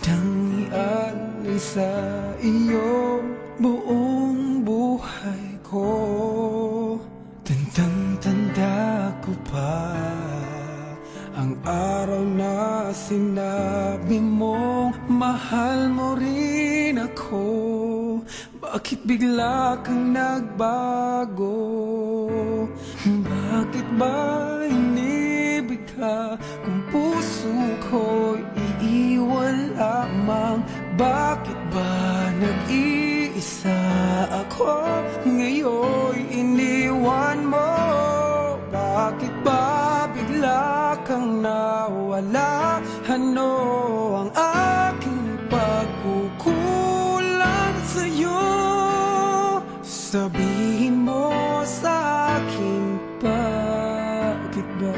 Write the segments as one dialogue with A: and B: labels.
A: handang ialay sa iyo buong buhay ko. Tandang-tanda ko pa ang araw na sinabi mong mahal mo rin ako. Bakit bigla kang nagbago? Bakit ba inibig ka kung puso ko'y iiwan lamang? Bakit ba nag-iisa ako ngayon'y iniwan mo? Bakit ba bigla kang nawala? Ano ang aking pagkukulang sa'yo? Sabihin mo sa akin, bakit ba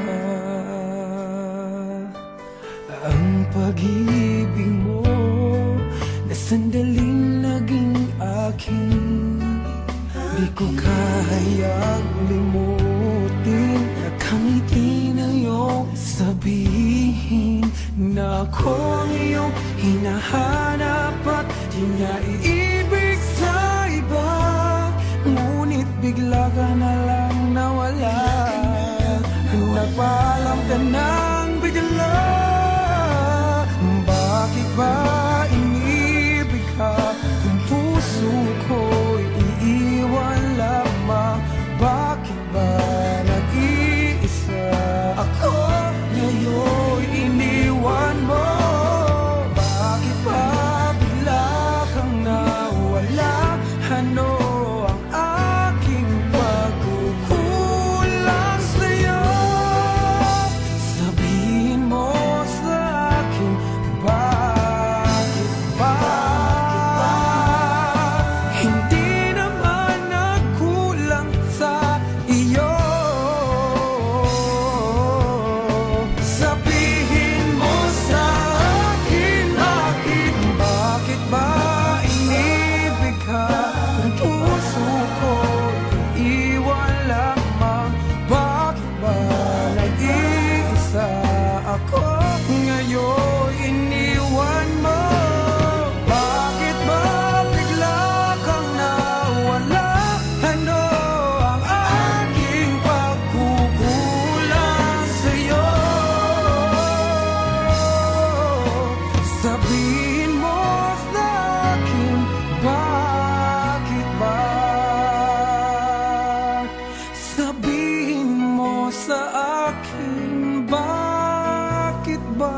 A: ang pag-ibig mo na sandaling naging akin? Di ko kayang limutin. Nakangiti na iyong sabihin na ako ang iyong hinahanap at di na iibig sa iba. Ngunit bigla ka na lang nawala. Nagpaalam ka nang bigla. Bakit ba inibig ka kung puso ko'y iiwan lamang? Bakit ba nag-iisa ako ngayon'y iniwan mo? Bakit ba bigla kang nawala? Ano ang aking pagkukulang sa'yo? Sabihin mo sa akin, bakit ba? Hindi naman nagkulang sa iyo. Sabihin mo sa akin, bakit ba inibig ka kung puso ko iiwan lamang? Bakit ba nag-iisa ako ngayon iniwan mo? Bakit ba bigla kang nawala? Ano ang aking pagkukulang sa'yo? Sabihin mo sa akin, bakit ba? Sabihin mo sa akin, bakit ba?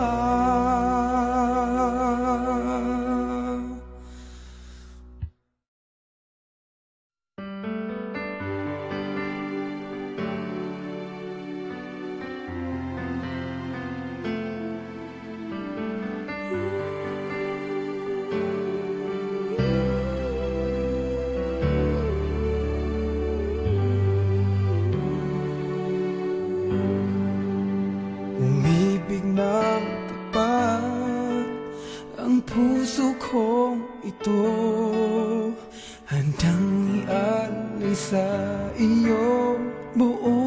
A: Umibig ng tapat ang puso kong ito. Handang ialay sa iyo buong